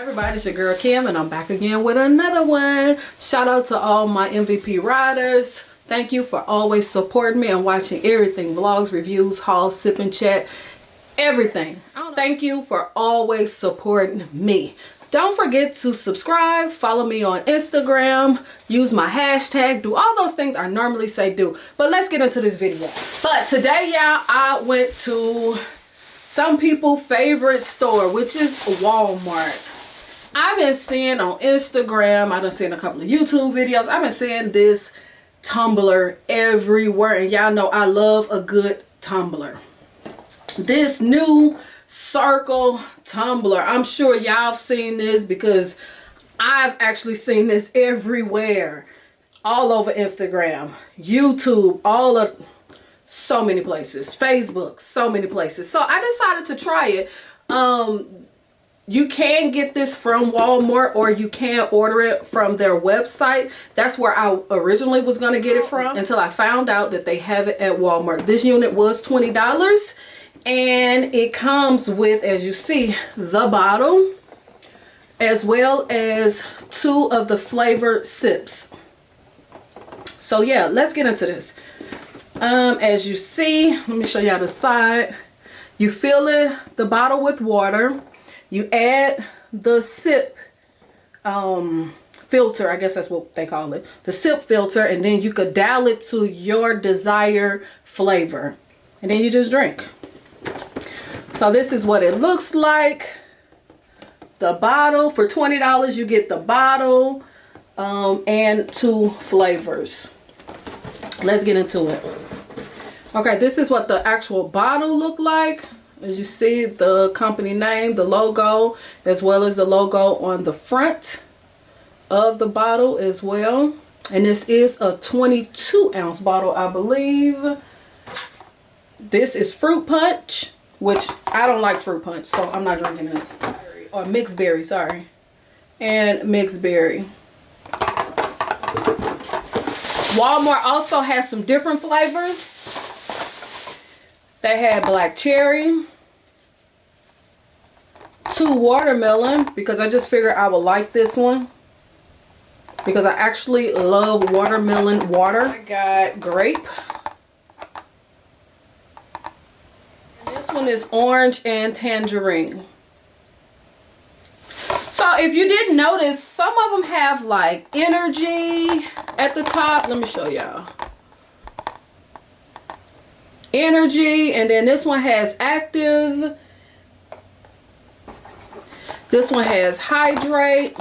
Everybody, it's your girl Kim and I'm back again with another one. Shout out to all my MVP riders. Thank you for always supporting me and watching everything, vlogs, reviews, hauls, sip and chat, everything. Thank you for always supporting me. Don't forget to subscribe, follow me on Instagram, use my hashtag, do all those things I normally say do. But let's get into this video. But today, y'all, I went to some people's favorite store, which is Walmart. I've been seeing on Instagram, I've been seeing a couple of YouTube videos, I've been seeing this tumbler everywhere, and y'all know I love a good tumbler. This new Cirkul Tumbler, I'm sure y'all have seen this because I've actually seen this everywhere, all over Instagram, YouTube, so many places, Facebook, so many places. So I decided to try it. You can get this from Walmart or you can order it from their website. That's where I originally was going to get it from until I found out that they have it at Walmart. This unit was $20 and it comes with, as you see, the bottle as well as 2 of the flavored sips. So yeah, let's get into this. As you see, let me show y'all the side. You fill the bottle with water. You add the sip filter, I guess that's what they call it, the sip filter, and then you could dial it to your desired flavor, and then you just drink. So this is what it looks like. The bottle, for $20 you get the bottle and 2 flavors. Let's get into it. Okay, this is what the actual bottle looked like. As you see, the company name, the logo, as well as the logo on the front of the bottle as well. And this is a 22-ounce bottle, I believe. This is fruit punch, which I don't like fruit punch, so I'm not drinking this. Or mixed berry, sorry. And mixed berry. Walmart also has some different flavors. They had black cherry, 2 watermelon, because I just figured I would like this one because I actually love watermelon water. I got grape. And this one is orange and tangerine. So if you didn't notice, some of them have like energy at the top. Let me show y'all. Energy, and then this one has active. This one has hydrate.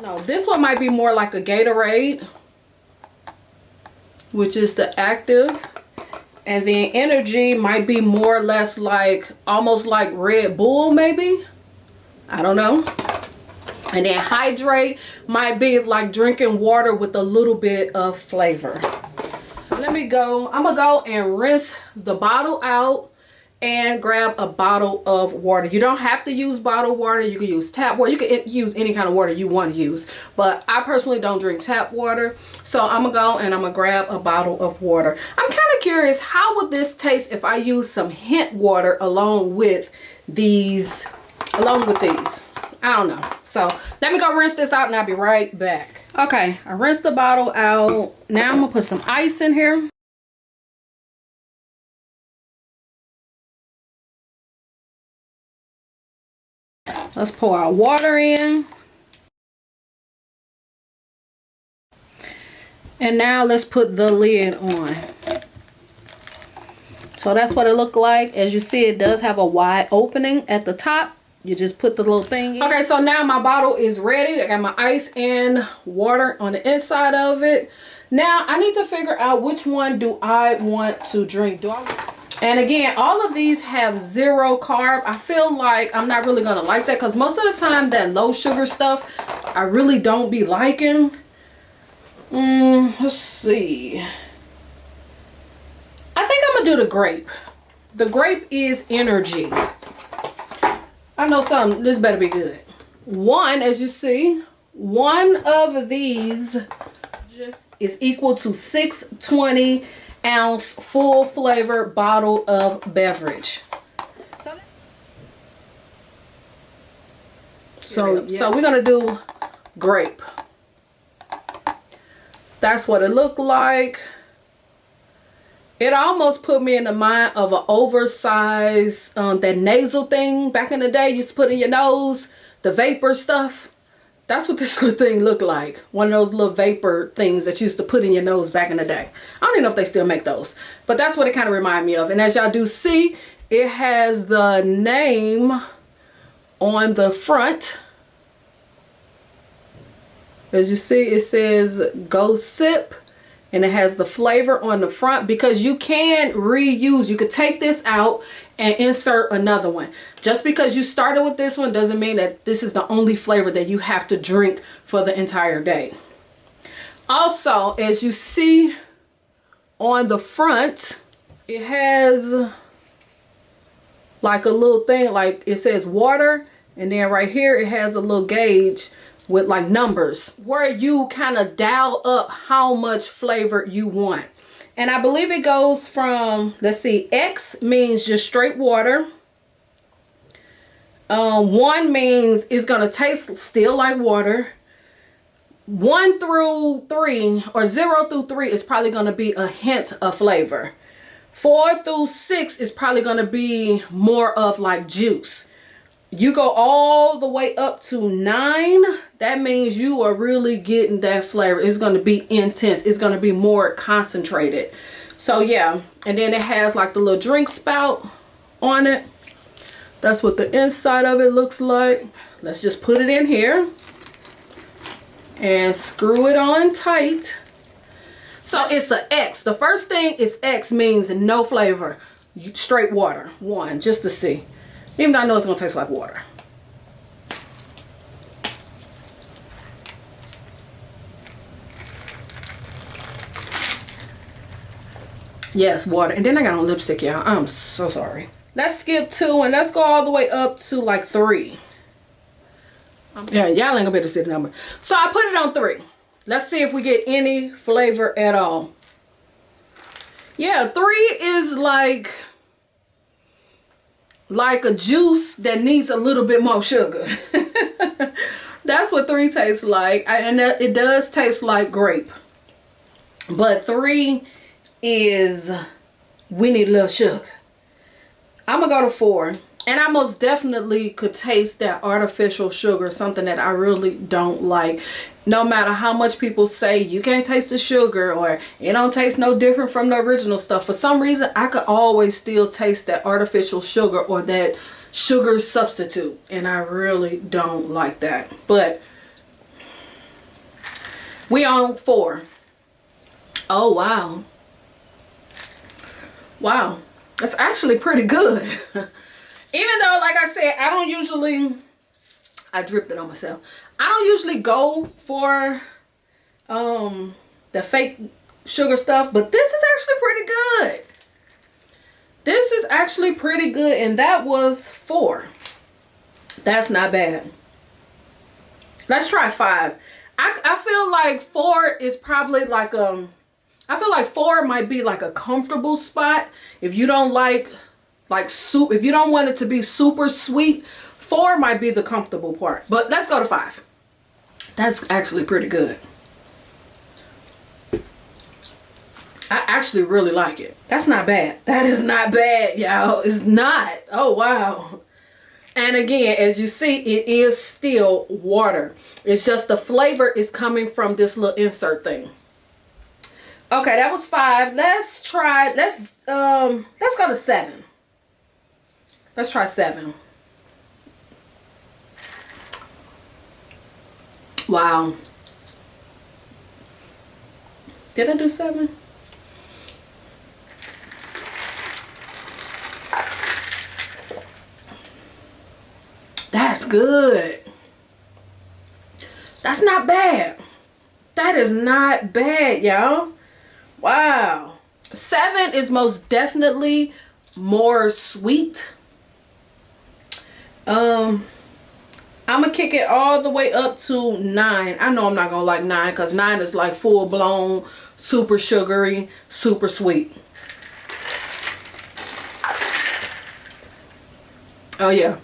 No, this one might be more like a Gatorade, which is the active. And then energy might be more or less like, almost like Red Bull maybe. I don't know. And then hydrate might be like drinking water with a little bit of flavor. So let me go. I'm gonna go and rinse the bottle out and grab a bottle of water. You don't have to use bottled water. You can use tap water. You can use any kind of water you want to use. But I personally don't drink tap water. So I'm gonna go and I'm gonna grab a bottle of water. I'm kind of curious, how would this taste if I use some hint water along with these? I don't know. So let me go rinse this out and I'll be right back. Okay, I rinsed the bottle out. Now I'm gonna put some ice in here. Let's pour our water in. And now let's put the lid on. So that's what it looked like. As you see, it does have a wide opening at the top. You just put the little thing in. Okay, so now my bottle is ready. I got my ice and water on the inside of it. Now I need to figure out which one do I want to drink. And again, all of these have 0 carb. I feel like I'm not really gonna like that because most of the time that low sugar stuff I really don't be liking. Let's see. I think I'm gonna do the grape. The grape is energy. I know something, this better be good. One, as you see, one of these is equal to 620-ounce full flavor bottle of beverage. So we're gonna do grape. That's what it looked like. It almost put me in the mind of an oversized, that nasal thing back in the day you used to put in your nose, the vapor stuff. That's what this little thing looked like. One of those little vapor things that you used to put in your nose back in the day. I don't even know if they still make those, but that's what it kind of reminded me of. And as y'all do see, it has the name on the front. As you see, it says Go Sip, and it has the flavor on the front, because you can reuse. You could take this out and insert another one. Just because you started with this one doesn't mean that this is the only flavor that you have to drink for the entire day. Also, as you see on the front, it has like a little thing, like it says water, and then right here it has a little gauge with like numbers where you kind of dial up how much flavor you want. And I believe it goes from, let's see, X means just straight water. 1 means it's gonna taste still like water. 1 through 3, or 0 through 3, is probably gonna be a hint of flavor. 4 through 6 is probably gonna be more of like juice. You go all the way up to 9, that means you are really getting that flavor. It's going to be intense. It's going to be more concentrated. So yeah, and then it has like the little drink spout on it. That's what the inside of it looks like. Let's just put it in here and screw it on tight. So it's an X. The first thing is X, means no flavor. Straight water. 1, just to see. Even though I know it's going to taste like water. Yes, water. And then I got on lipstick, y'all. I'm so sorry. Let's skip 2 and let's go all the way up to like 3. Yeah, y'all ain't gonna be able to see the number. So I put it on 3. Let's see if we get any flavor at all. Yeah, 3 is like a juice that needs a little bit more sugar. That's what 3 tastes like. And it does taste like grape. But 3 is, we need a little sugar. I'm gonna go to 4. And I most definitely could taste that artificial sugar, something that I really don't like. No matter how much people say you can't taste the sugar or it don't taste no different from the original stuff, for some reason I could always still taste that artificial sugar or that sugar substitute, and I really don't like that. But we on 4. Oh wow. Wow, that's actually pretty good. Even though, like I said, I dripped it on myself. I don't usually go for the fake sugar stuff, but this is actually pretty good. This is actually pretty good, and that was 4. That's not bad. Let's try 5. I feel like 4 is probably like I feel like 4 might be like a comfortable spot if you don't like soup. If you don't want it to be super sweet, 4 might be the comfortable part. But let's go to 5. That's actually pretty good. I actually really like it. That's not bad. That is not bad, y'all. It's not. Oh wow. And again, as you see, it is still water. It's just the flavor is coming from this little insert thing. Okay, that was 5. Let's go to 7. Let's try 7. Wow. Did I do 7? That's good. That's not bad. That is not bad, y'all. Wow. 7 is most definitely more sweet. I'm gonna kick it all the way up to 9. I know I'm not gonna like 9 because 9 is like full blown, super sugary, super sweet. Oh yeah.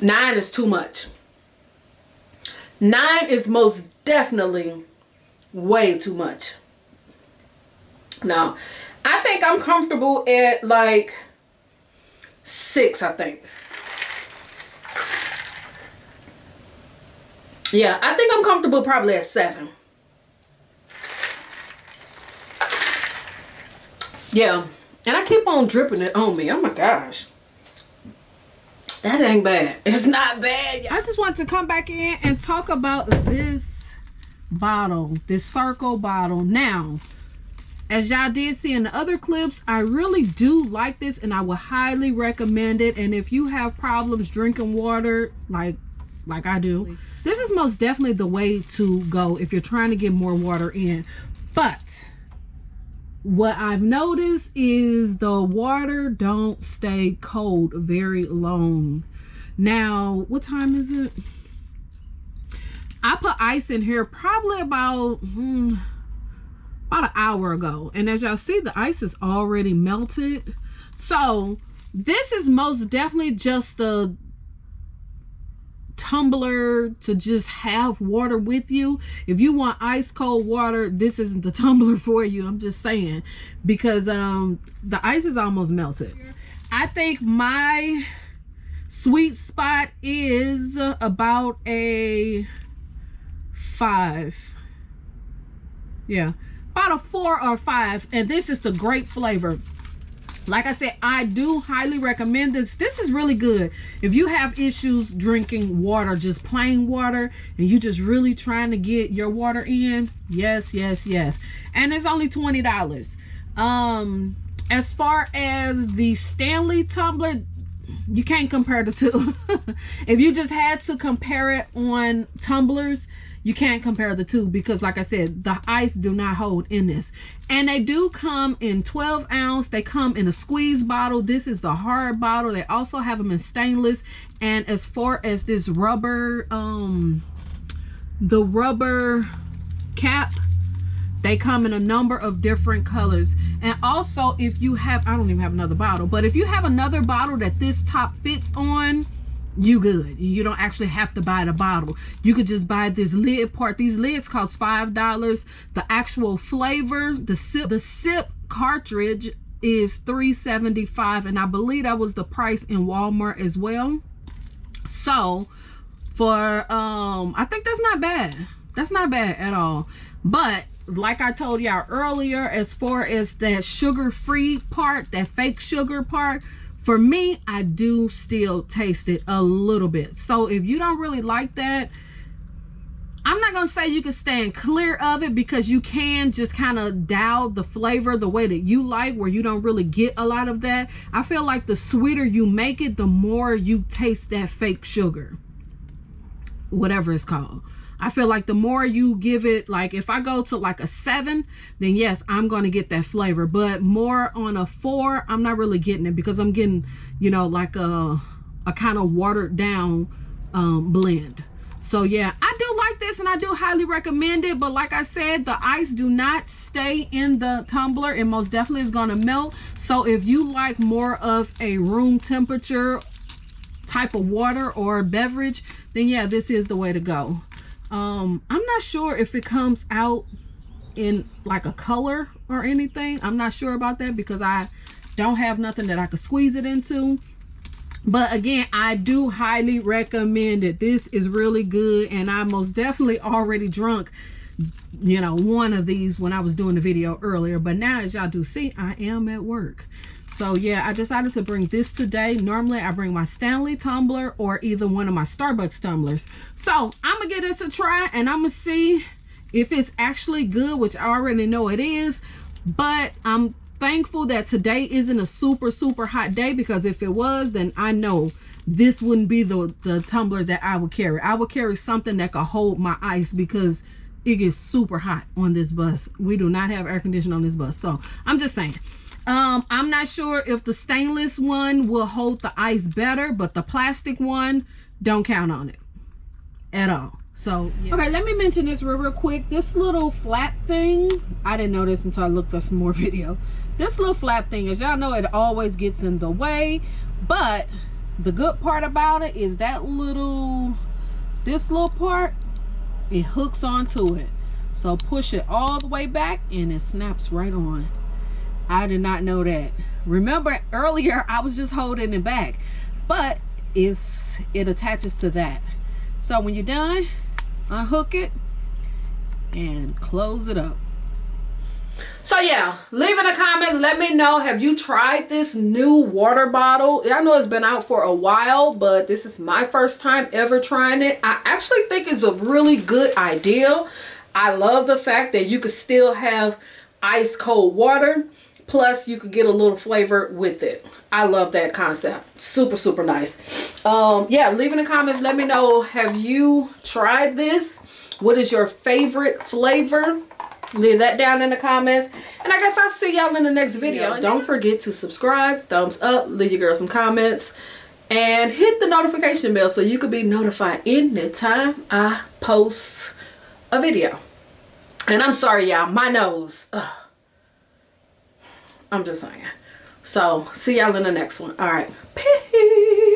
9 is too much. 9 is most definitely way too much. Now, I think I'm comfortable at like 6, I think. Yeah, I think I'm comfortable probably at 7. Yeah, and I keep on dripping it on me. Oh my gosh. That ain't bad. It's not bad. I just want to come back in and talk about this bottle, this Cirkul bottle. Now, as y'all did see in the other clips, I really do like this and I would highly recommend it. And if you have problems drinking water like I do, this is most definitely the way to go if you're trying to get more water in. But what I've noticed is the water don't stay cold very long. Now, what time is it? I put ice in here probably about an hour ago. And as y'all see, the ice is already melted. So this is most definitely just a tumbler to just have water with you. If you want ice cold water, this isn't the tumbler for you. I'm just saying, because the ice is almost melted. I think my sweet spot is about a 5. Yeah, about a 4 or 5. And this is the grape flavor. Like I said, I do highly recommend this. This is really good if you have issues drinking water, just plain water, and you just really trying to get your water in. Yes, yes, yes. And it's only $20. As far as the Stanley tumbler, you can't compare the two. If you just had to compare it on tumblers, you can't compare the two, because like I said, the ice do not hold in this. And they do come in 12 ounce. They come in a squeeze bottle. This is the hard bottle. They also have them in stainless. And as far as this rubber, the rubber cap, they come in a number of different colors. And also, if you have, I don't even have another bottle, but if you have another bottle that this top fits on, you good. You don't actually have to buy the bottle. You could just buy this lid part. These lids cost $5. The actual flavor, the sip cartridge is $3.75, and I believe that was the price in Walmart as well. So for I think that's not bad. That's not bad at all. But like I told y'all earlier, as far as that sugar-free part, that fake sugar part, for me, I do still taste it a little bit. So if you don't really like that, I'm not going to say you can stand clear of it, because you can just kind of dial the flavor the way that you like, where you don't really get a lot of that. I feel like the sweeter you make it, the more you taste that fake sugar, whatever it's called. I feel like the more you give it, like if I go to like a 7, then yes, I'm going to get that flavor. But more on a 4, I'm not really getting it, because I'm getting, you know, like a kind of watered down blend. So yeah, I do like this and I do highly recommend it. But like I said, the ice do not stay in the tumbler. It most definitely is going to melt. So if you like more of a room temperature type of water or beverage, then yeah, this is the way to go. I'm not sure if it comes out in like a color or anything. I'm not sure about that, because I don't have nothing that I could squeeze it into. But again, I do highly recommend it. This is really good, and I most definitely already drunk, you know, one of these when I was doing the video earlier. But now, as y'all do see, I am at work. So yeah, I decided to bring this today. Normally I bring my Stanley tumbler or either one of my Starbucks tumblers. So I'm gonna give this a try and I'm gonna see if it's actually good, which I already know it is. But I'm thankful that today isn't a super hot day, because if it was, then I know this wouldn't be the tumbler that I would carry. I would carry something that could hold my ice, because it gets super hot on this bus. We do not have air conditioning on this bus. So I'm just saying. I'm not sure if the stainless one will hold the ice better, but the plastic one, don't count on it at all. So yeah. Okay, let me mention this real quick. This little flap thing, I didn't know this until I looked up some more video. This little flap thing, as y'all know, it always gets in the way, but the good part about it is that this little part, it hooks onto it. So push it all the way back and it snaps right on. I did not know that. Remember earlier I was just holding it back, but it attaches to that. So when you're done, unhook it and close it up. So yeah, leave in the comments, let me know, have you tried this new water bottle? I know it's been out for a while, but this is my first time ever trying it. I actually think it's a really good idea. I love the fact that you could still have ice cold water, plus you could get a little flavor with it. I love that concept. Super, super nice. Yeah, leave in the comments, let me know, have you tried this? What is your favorite flavor? Leave that down in the comments. And I guess I'll see y'all in the next video. Don't forget to subscribe, thumbs up, leave your girl some comments, and hit the notification bell so you can be notified anytime I post a video. And I'm sorry y'all, my nose. Ugh. I'm just saying. So see y'all in the next one. All right. Peace.